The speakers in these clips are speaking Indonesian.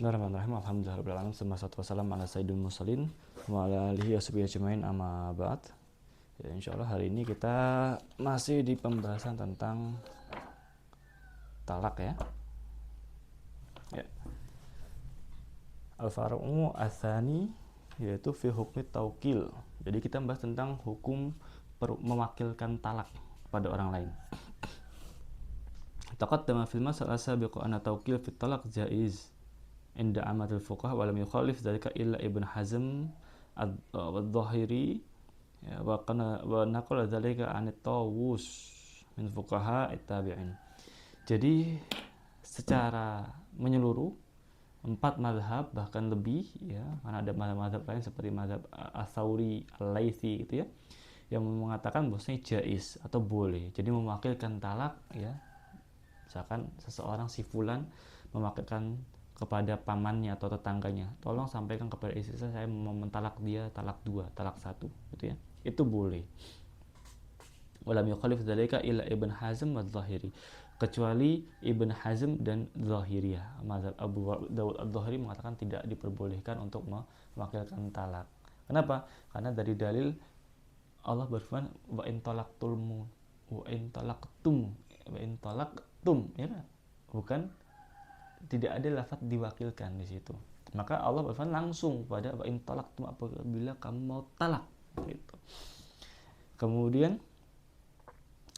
Bismillahirrahmanirrahim. Alhamdulillahirabbil alamin. Wassalatu wassalamu ala sayyidil mursalin wa ala alihi washabihi ajmain amma ba'd. Ya, insyaallah hari ini kita masih di pembahasan tentang talak ya. Ya. Al-far'u ats-tsani yaitu fi hukmi taukil. Jadi kita membahas tentang hukum mewakilkan talak pada orang lain. Taqaddama fil mas'alah sabiqa anna taukil fi talaq jaiz inda amatul fuqaha wa lam yukhalif dzalika illa Ibn Hazm ad-Dhahiri wa naqala dzalika an Tawus min fuqaha at-tabi'in. Jadi secara menyeluruh 4 mazhab bahkan lebih ya, karena ada mazhab lain seperti mazhab Ats-Tsauri, Al-Laitsi gitu ya, yang mengatakan bahwasanya jaiz atau boleh. Jadi mewakilkan talak ya. Misalkan seseorang si fulan mewakilkan kepada pamannya atau tetangganya, tolong sampaikan kepada istri saya mau mentalak dia talak 2, talak 1 gitu ya. Itu boleh. Walam yukhalif dzalika illa Ibn Hazm adz-Dzahiri, kecuali Ibn Hazm dan Dzahiriyah. Mazhab Abu Dawud adz-Dzahiri mengatakan tidak diperbolehkan untuk mewakilkan talak. Kenapa? Karena dari dalil Allah berfirman wa in talaqtum ya kan? Bukan, tidak ada lafaz diwakilkan di situ. Maka Allah berfirman langsung pada wa in talaqtum, apabila kamu mau talak gitu. Kemudian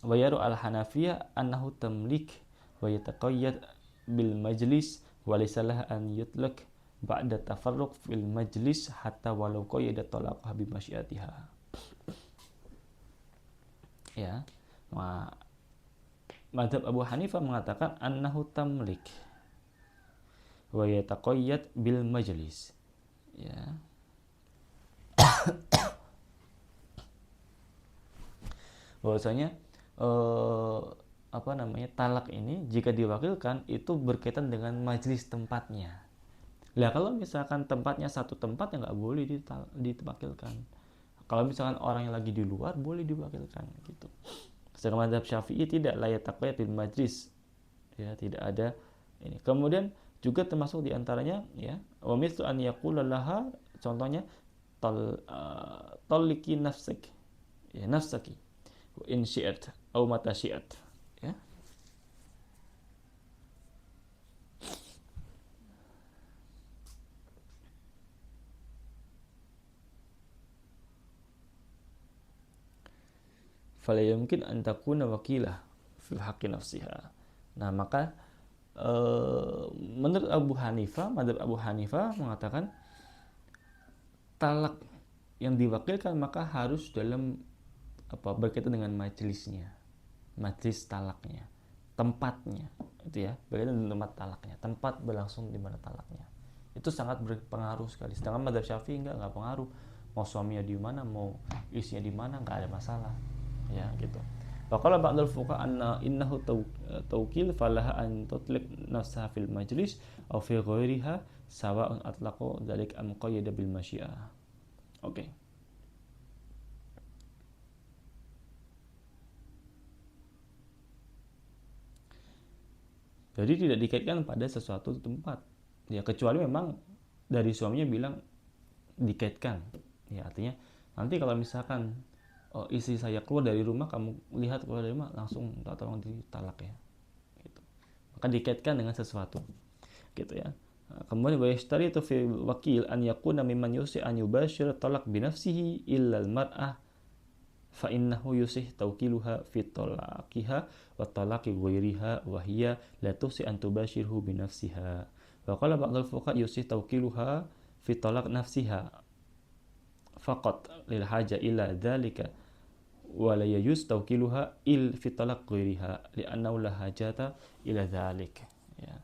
wa yaru al-Hanafiyah annahu tamlik wa yataqayyad bil majlis wa laysa lahu an yutlaq ba'da tafarruq fil majlis hatta walau qayyada talaqah bi masyiatiha. Ya. Mazhab Abu Hanifah mengatakan annahu tamlik wa yataqayyad bil majlis. Ya. Bahwasanya talak ini jika diwakilkan itu berkaitan dengan majelis tempatnya. Lah kalau misalkan tempatnya satu tempat ya nggak boleh diwakilkan. Kalau misalkan orang yang lagi di luar boleh diwakilkan gitu. Sedangkan mazhab Syafi'i tidak, la yataqayyad bil majlis. Ya, tidak ada ini. Kemudian juga termasuk diantaranya ya wa mithlu an yaqula laha, contohnya taliki nafsik ya, nafsaki in syi'at atau mata syi'at ya. Fala yumkin an takuna wakilah fil haqqi nafsiha. Nah, maka menurut mazhab Abu Hanifah mengatakan talak yang diwakilkan maka harus dalam berkaitan dengan majelisnya, majelis talaknya, tempatnya itu ya, berkaitan dengan tempat talaknya, tempat berlangsung di mana talaknya. Itu sangat berpengaruh sekali. Sedangkan mazhab Syafi'i enggak pengaruh. Mau suaminya di mana, mau istrinya di mana, enggak ada masalah. Ya, gitu. Faqala ba'dul fuqaha anna innahu tawkil falaha an tutliq nafsaha fil majlis aw fi ghairiha sawa'un atlaqu dzalik am qayyada bil masyiah. Oke. Jadi tidak dikaitkan pada sesuatu tempat. Ya, kecuali memang dari suaminya bilang dikaitkan. Ya, artinya nanti kalau misalkan istri saya keluar dari rumah, kamu lihat keluar dari rumah, langsung tolong ditalak ya. Gitu. Maka dikaitkan dengan sesuatu. Gitu ya. Kemudian wa yashtaritu fi wakil an yakuna mimman yusi an yubashir talak bi nafsihi illa al-mar'ah fa innahu yusih tawkiluha fi talaqiha wa talaqi ghairiha wa hiya la tusi an tubashirhu bi nafsiha. Wa qala ba'dul fuqaha yusih tawkiluha fi talaq nafsiha faqat lil haja ila dzalika wa la yajuz tawkiluha il fi talaq ghairiha li'annahu la hajata ila dzalik ya.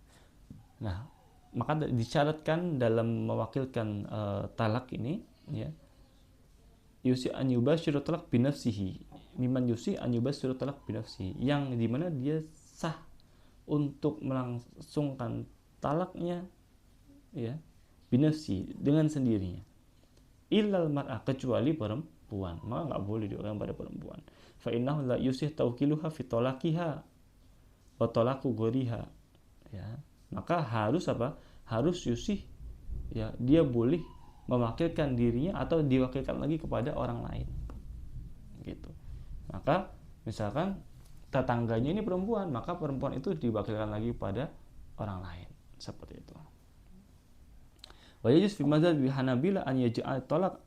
Nah, maka disyaratkan dalam mewakilkan talak ini ya, yusi an yubashiru talaq bi nafsihi, mimman yusi an yubashiru talaq bi nafsihi, yang dimana dia sah untuk melangsungkan talaknya ya binafsi, dengan sendirinya, illal mar'ah, kecuali perempuan, maka nggak boleh diwakilkan pada perempuan. Fa innahu la yusih tawkiluha fi talaqiha wa talaqu ghariha ya. Maka harus harus yusih, ya, dia boleh mewakilkan dirinya atau diwakilkan lagi kepada orang lain, gitu. Maka misalkan tetangganya ini perempuan, maka perempuan itu diwakilkan lagi pada orang lain, seperti itu. Wa yajuz fi madzhab Hanabila an yaj'al talaq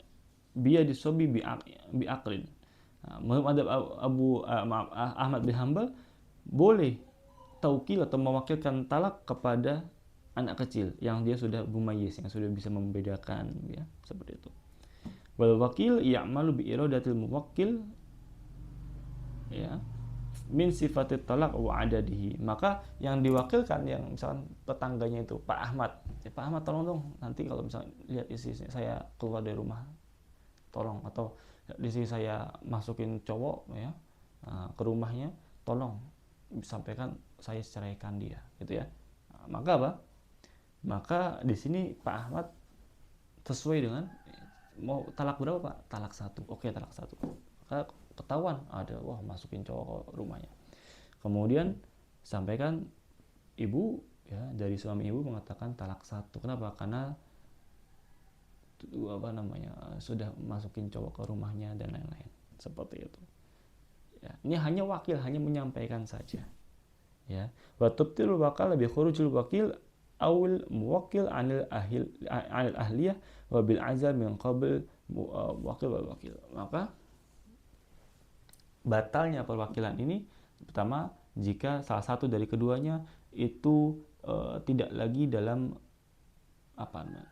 biyadi sobi bi aqlin. Menurut madzhab Ahmad bin Hanbal, boleh taukil atau mewakilkan talak kepada anak kecil yang dia sudah mumayyiz, yang sudah bisa membedakan, ya, seperti itu. Wal wakil ya'malu bi iradatil muwakkil, ya, min sifatit talak wa adadihi. Maka yang diwakilkan, yang misalkan tetangganya itu Pak Ahmad, Pak Ahmad tolong dong nanti kalau misalnya lihat istri saya keluar dari rumah, tolong, atau di sini saya masukin cowok, ya, ke rumahnya, tolong sampaikan saya ceraikan dia, gitu ya. Maka apa? Maka di sini Pak Ahmad sesuai dengan mau talak berapa, Pak? Talak 1. Oke, talak 1. Maka ketahuan ada, wah, masukin cowok ke rumahnya. Kemudian sampaikan ibu, ya, dari suami ibu mengatakan talak 1. Kenapa? Karena sudah masukin cowok ke rumahnya dan lain-lain, seperti itu, ya. Ini hanya wakil, hanya menyampaikan saja, ya. Wa tubtilul wakal bi khurujul wakil awil muwakkil anil ahliyah wa bil azal min qabl wakil wal wakil. Maka batalnya perwakilan ini pertama jika salah satu dari keduanya itu tidak lagi dalam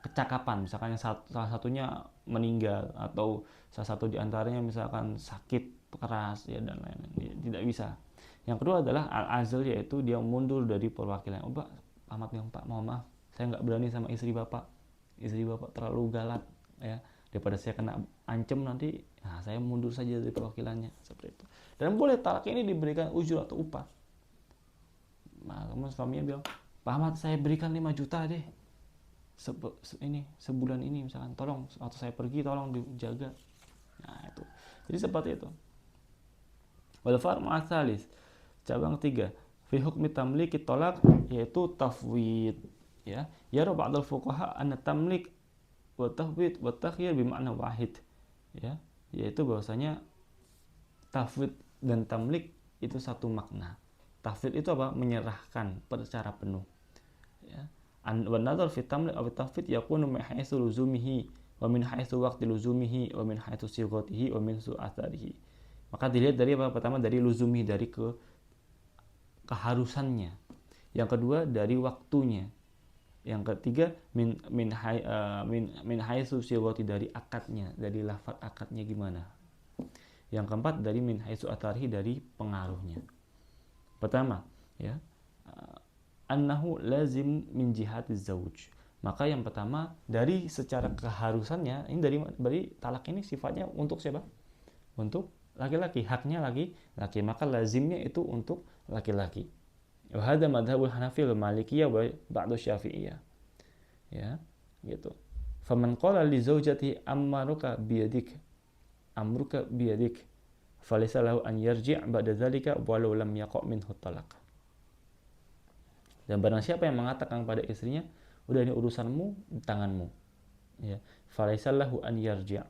kecakapan, misalkan salah satunya meninggal atau salah satu diantaranya misalkan sakit keras, ya, dan lain-lain, tidak bisa. Yang kedua adalah al-azl, yaitu dia mundur dari perwakilan. Pak Ahmad bilang, Pak, mohon maaf, saya nggak berani sama istri bapak terlalu galak, ya, daripada saya kena ancam nanti, nah, saya mundur saja dari perwakilannya, seperti itu. Dan boleh talak ini diberikan ujur atau upah. Nah, kemudian suaminya bilang, Pak Ahmad, saya berikan 5 juta deh sebulan ini misalkan, tolong, atau saya pergi tolong dijaga. Nah, itu. Jadi seperti itu. Wal far'u tsalis, cabang 3, fi hukmi tamliki talaq, yaitu tafwid, ya. Yara ba'dal fuqaha anna tamlik wa tafwid wa takhyir bi ma'na wahid, ya, yaitu bahwasanya tafwid dan tamlik itu satu makna. Tafwid itu apa? Menyerahkan secara penuh, ya. Wa nadhar fi tamlik aw tafwid yakunu min haitsu luzumihi wa min haitsu waqti luzumihi wa min haitsu sighatihi wa min su'atharihi. Maka dilihat dari apa? Pertama dari luzumi, dari keharusannya. Yang kedua dari waktunya. Yang ketiga min haitsu sighati, dari akadnya, dari lafaz akadnya gimana. Yang keempat dari min haitsu atharihi, dari pengaruhnya. Pertama, ya, annahu lazim min jihati zauj. Maka yang pertama dari secara keharusannya, ini dari talak ini sifatnya untuk siapa? Untuk laki-laki, haknya laki-laki, maka lazimnya itu untuk laki-laki. Wa hadza madhhabul Hanafi wal Malikiyah wa ba'd Syafi'iyah, ya, gitu. Faman qala li zaujati amruka biyadik falaysa lahu an yarji' ba'da dzalika walau lam yaqa' minhu talaq. Dan barang siapa yang mengatakan kepada istrinya, udah ini urusanmu di tanganmu, ya, falaysa lahu an yarji',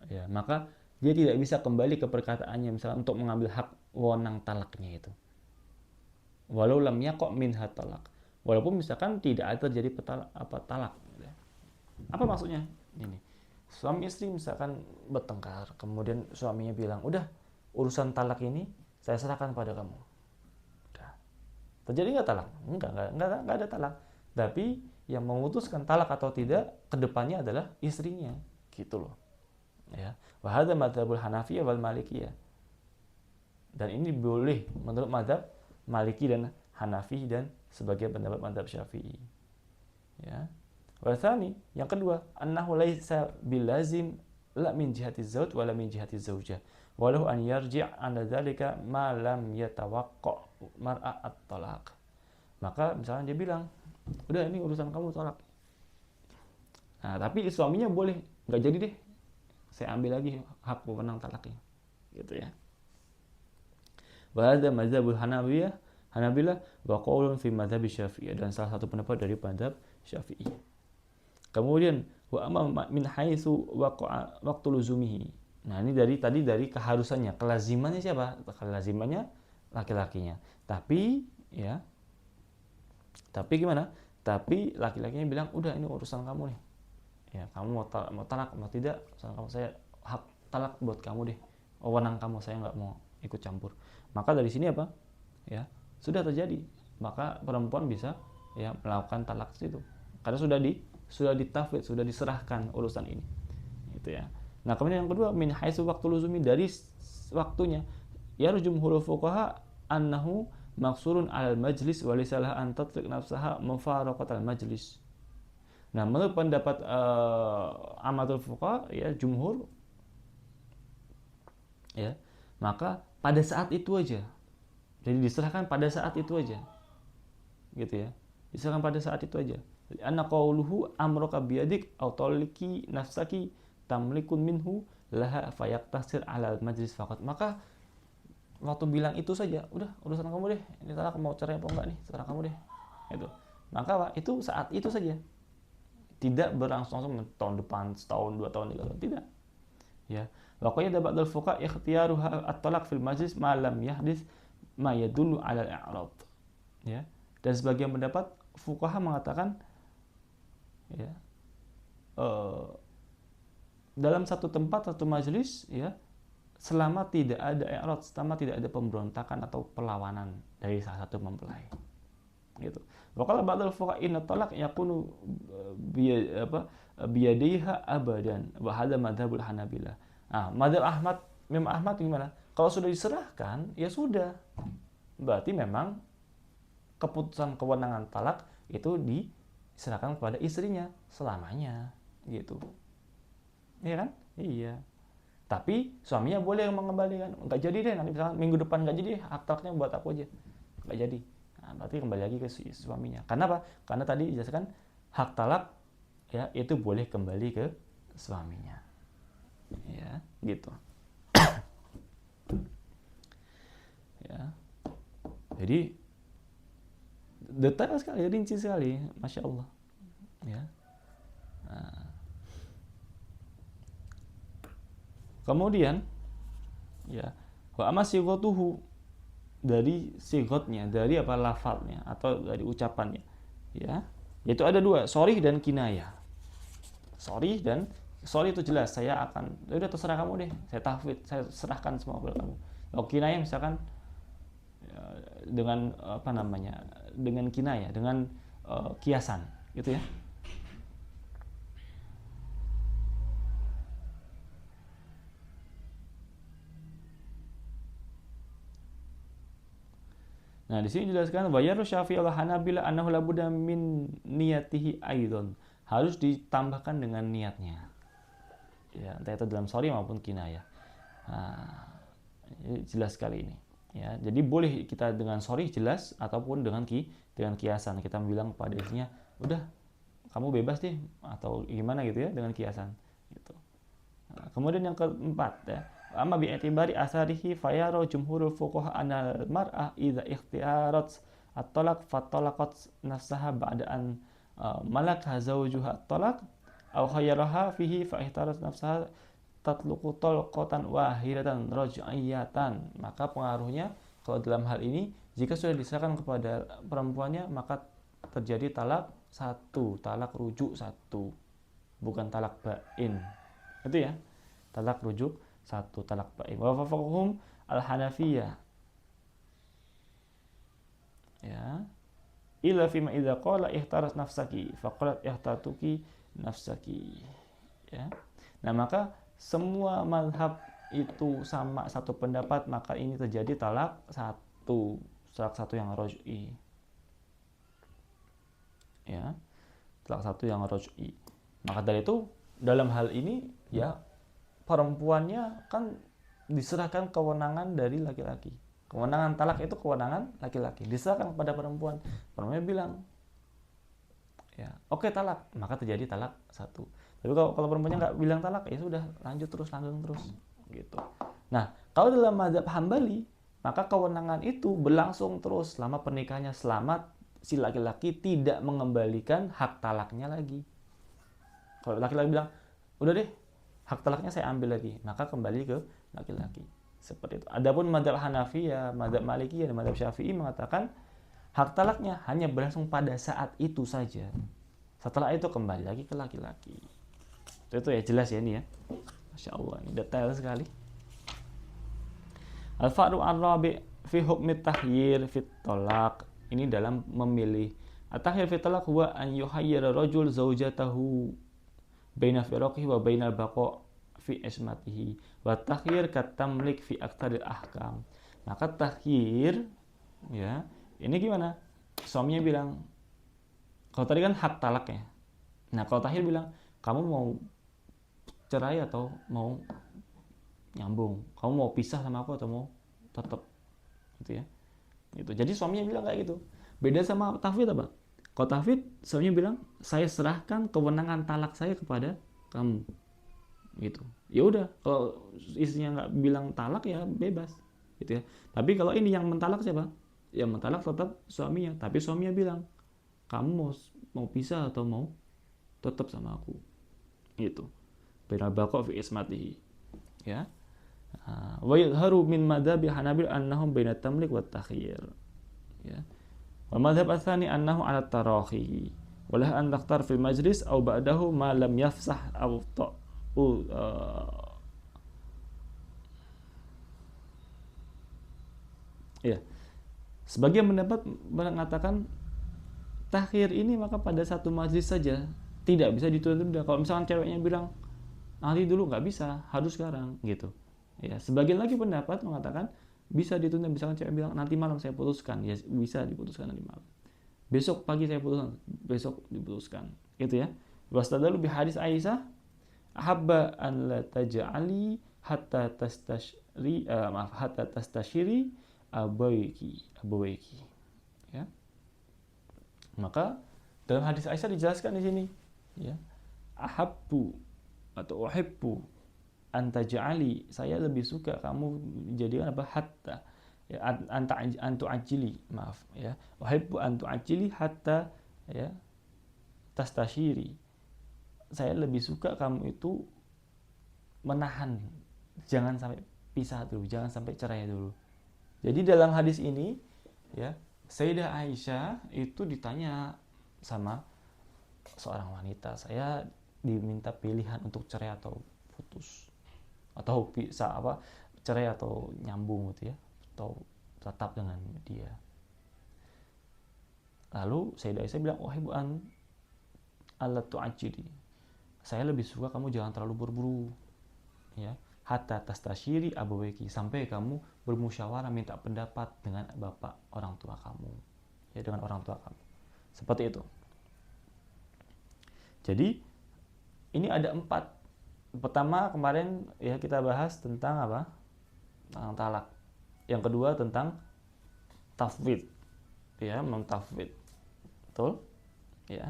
ya, maka dia tidak bisa kembali ke perkataannya misalnya untuk mengambil hak wewenang talaknya itu. Walau lam yaqa' minha talaq, walaupun misalkan tidak ada terjadi talak. Apa maksudnya? Ini suami istri misalkan bertengkar, kemudian suaminya bilang, udah urusan talak ini saya serahkan pada kamu. Terjadi nggak talak? Enggak ada talak. Tapi yang memutuskan talak atau tidak kedepannya adalah istrinya, gitu loh, ya. Wa hadza madzhabul Hanafiyah wal Malikiyah. Dan ini boleh menurut madzhab Maliki dan Hanafi dan sebagai pendapat madzhab Syafi'i, ya. Wa tsani, yang kedua, annahu laisa bilazim la min jihati zauj wala min jihati zaujah. Walau an yarji' an dzalika ma lam yatawaqqa mar'a at-talaq. Maka misalnya dia bilang, udah ini urusan kamu, talak. Nah, tapi suaminya boleh, nggak jadi deh, saya ambil lagi hak wewenang talaknya, gitu ya. Wa hadza madzhabul Hanabilah wa qaulun fi madzhab Syafi'iyah, dan salah satu pendapat dari madzhab Syafi'i. Kemudian wa amma min haitsu waqtu luzumihi. Nah, ini dari keharusannya, kelazimannya siapa? Kelazimannya laki-lakinya. Tapi ya, tapi gimana? Tapi laki-lakinya bilang, "Udah, ini urusan kamu nih. Ya, kamu mau talak mau tidak, urusan kamu, saya hak talak buat kamu deh. Wewenang kamu, saya nggak mau ikut campur." Maka dari sini apa? Ya, sudah terjadi. Maka perempuan bisa ya melakukan talak itu. Karena sudah ditafwid, sudah diserahkan urusan ini. Itu ya. Nah, kemudian yang kedua, min haitsu waqtu luzumi, dari waktunya. Ya jumhurul fuqaha annahu maksurun alal majlis wa lisalah an tatliq nafsaha mufaraqatal majlis. Nah, menurut pendapat amatul fuqaha ya jumhur ya, maka pada saat itu aja. Jadi diserahkan pada saat itu aja. Gitu ya. Diserahkan pada saat itu aja. Anna qawluhu amruka biyadik aw taliki nafsaki tamlikun minhu laha fayaqtasir alal majlis faqat. Maka waktu bilang itu saja, udah urusan kamu deh. Ini talak mau cerai apa enggak nih, terserah kamu deh. Itu. Maka Pak, itu saat itu saja. Tidak berlangsung tahun depan, setahun, 2 tahun, 3 tahun, tidak. Ya. Wa qayyada ba'dal fuqaha ikhtiyaruha at-talaq fil majlis ma lam yahdits ma yadullu 'ala al-i'rad. Ya. Dan sebagian pendapat fuqaha mengatakan ya, dalam satu tempat, satu majelis ya, selama tidak ada i'rad, selama tidak ada pemberontakan atau perlawanan dari salah satu mempelai. Gitu. Wa qala ba'dal fuqaha inna talaq yakunu biyadiha abadan wa hadha madzhabul Hanabilah. Nah, madzhab Imam Ahmad gimana? Kalau sudah diserahkan, ya sudah. Berarti memang keputusan kewenangan talak itu diserahkan kepada istrinya selamanya, gitu. Iya kan? Iya. Tapi suaminya boleh mengembalikan. Enggak jadi deh, nanti misalkan minggu depan enggak jadi deh, hak talaknya buat aku aja. Enggak jadi. Nah, berarti kembali lagi ke suaminya. Karena apa? Karena tadi dijelaskan hak talak ya itu boleh kembali ke suaminya. Ya, gitu. Ya. Jadi detail sekali, rinci sekali, masya Allah. Ya. Nah. Kemudian, ya, wa amma sighatuhu, dari sigotnya, dari apa lafalnya atau dari ucapannya, ya, yaitu ada dua, sharih dan kinayah. Sharih itu jelas, saya akan, udah terserah kamu deh, saya tahfidz, saya serahkan semua kepada kamu. Kalau kinayah misalkan ya, dengan apa namanya, dengan kinayah, dengan kiasan, gitu ya. Nah, di sini dijelaskan bayaru Syafi'i wal Hanabilah annahu la budda min niyatihi aidan. Harus ditambahkan dengan niatnya. Ya, entah itu dalam sharih maupun kinayah. Nah, jelas sekali ini. Ya, jadi boleh kita dengan sharih jelas ataupun dengan kiasan. Kita bilang pada istrinya, "Udah, kamu bebas deh," atau gimana gitu ya dengan kiasan gitu. Nah, kemudian yang keempat ya, amma bi'tibari asarihi fayara jumhurul fuqaha anal mar'ah idza ikhtiyarat at-talaq fatalaqat nafsaha ba'da an malakha zawjuha at-talaq aw khayyaraha fihi fa ihtarat nafsaha tatluqu talqatan wahidatan raj'iyatan. Maka pengaruhnya kalau dalam hal ini jika sudah diserahkan kepada perempuannya maka terjadi talak satu, talak rujuk satu, bukan talak bain. Itu ya, talak rujuk satu, talak bain. Wa faqahum al-Hanafiyah. Ya. Illa fima idza qala ihtaras nafsaki faqalat ihtatuki nafsaki. Ya. Nah, maka semua mazhab itu sama satu pendapat, maka ini terjadi talak satu yang raj'i. Ya. Talak satu yang raj'i. Maka dari itu dalam hal ini ya perempuannya kan diserahkan kewenangan dari laki-laki. Kewenangan talak itu kewenangan laki-laki, diserahkan kepada perempuan. Perempuan bilang, ya oke, talak, maka terjadi talak satu. Tapi kalau perempuannya nggak bilang talak, ya sudah lanjut terus, langgeng terus, gitu. Nah, kalau dalam mazhab Hambali, maka kewenangan itu berlangsung terus selama pernikahannya selamat si laki-laki tidak mengembalikan hak talaknya lagi. Kalau laki-laki bilang, udah deh, hak talaknya saya ambil lagi, maka kembali ke laki-laki. Seperti itu. Adapun madzhab Hanafi ya, madzhab Maliki dan madzhab Syafi'i mengatakan hak talaknya hanya berlangsung pada saat itu saja. Setelah itu kembali lagi ke laki-laki. Itu ya jelas ya ini ya. Masya Allah, ini detail sekali. Al-Fa'ru ar-rabi' fi hukmi tahyir fit talaq. Ini dalam memilih. At-tahyir fit talaq huwa an yuhayyira rajul zaujatahu baina firaqihi wa bainal baqa' fi ismatihi wa tahyir kat tamlik fi aktsaril ahkam. Maka tahyir ya, ini gimana? Suaminya bilang, kalau tadi kan hak talak ya. Nah, kalau tahyir bilang, kamu mau cerai atau mau nyambung? Kamu mau pisah sama aku atau mau tetap? Gitu ya. Gitu. Jadi suaminya bilang kayak gitu. Beda sama tafwid apa? Kalau tafwid, suaminya bilang, saya serahkan kewenangan talak saya kepada kamu. Gitu. Ya udah, kalau istrinya nggak bilang talak ya bebas. Gitu ya. Tapi kalau ini yang mentalak siapa? Yang mentalak tetap suaminya. Tapi suaminya bilang, kamu mau pisah atau mau tetap sama aku. Gitu. Bainal baqa' fi ismatihi. Ya. Wa yadhharu min madhabi Hanabil annahum bainat tamlik wat takhyir. Ya. Wal madhhab ats-tsani annahu 'ala tarahi. Walah an takhtar fil majlis aw ba'dahu ma lam yafsah aw ya. Sebagian pendapat mengatakan takhir ini maka pada satu majlis saja, tidak bisa ditunda. Kalau misalkan ceweknya bilang nanti dulu, nggak bisa, harus sekarang gitu. Ya, sebagian lagi pendapat mengatakan bisa ditunda, misalkan cewek bilang nanti malam saya putuskan, ya bisa diputuskan nanti malam. Besok pagi saya putuskan, besok diputuskan. Gitu ya. Wastadalu bi hadis Aisyah, ahabba an la taj'ali hatta tastashiri abawayki. Ya. Maka dalam hadis Aisyah dijelaskan di sini, ya. Ahabbu atau uhibbu antaj'ali, saya lebih suka kamu menjadikan apa, hatta ya, antu ajili, maaf ya, uhibbu antu ajili hatta ya tastashiri, saya lebih suka kamu itu menahan, jangan sampai pisah dulu, jangan sampai cerai dulu. Jadi dalam hadis ini ya, Sayyidah Aisyah itu ditanya sama seorang wanita, saya diminta pilihan untuk cerai atau putus, atau bisa apa, cerai atau nyambung gitu ya, atau tetap dengan dia. Lalu Sayyidah Aisyah bilang, uhibbu an alla tu'ajjili, saya lebih suka kamu jangan terlalu buru-buru ya, hatta tastashiri abawayki, sampai kamu bermusyawarah minta pendapat dengan bapak orang tua kamu, ya, dengan orang tua kamu. Seperti itu. Jadi ini ada 4. Pertama kemarin ya kita bahas tentang apa? Tentang talak. Yang kedua tentang tafwid. Ya, mentafwid. Betul? Ya.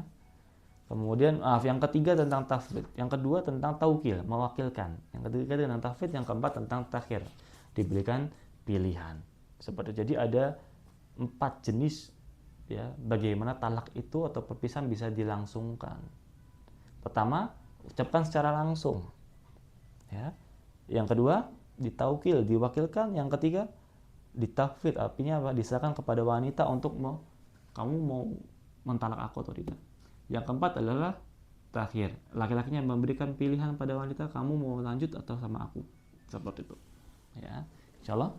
Kemudian yang ketiga tentang tafwid. Yang kedua tentang taukil, mewakilkan. Yang ketiga tentang tafwid, yang keempat tentang takhir, diberikan pilihan. Seperti jadi ada 4 jenis ya bagaimana talak itu atau perpisahan bisa dilangsungkan. Pertama, ucapkan secara langsung. Ya. Yang kedua, ditaukil, diwakilkan. Yang ketiga, ditafwid, artinya apa? Diserahkan kepada wanita untuk kamu mau mentalak aku atau tidak. Yang keempat adalah takhir. Laki-lakinya memberikan pilihan pada wanita, kamu mau lanjut atau sama aku. Seperti itu. Ya, insyaallah.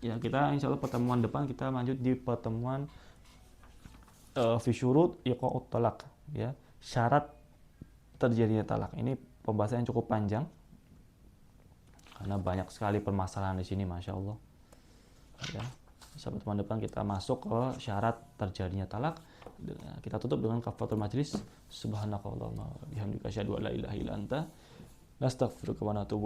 Ya, kita insyaallah pertemuan depan kita lanjut di pertemuan fi syurut iqa'ut talaq, ya. Syarat terjadinya talak. Ini pembahasan yang cukup panjang karena banyak sekali permasalahan di sini, masya Allah. Ya, sampai teman depan kita masuk ke syarat terjadinya talak. Kita tutup dengan kafaratul majlis. Subhanakallahumma bihamdika asyhadu an la ilaha illa anta nastaghfiruka wa natubu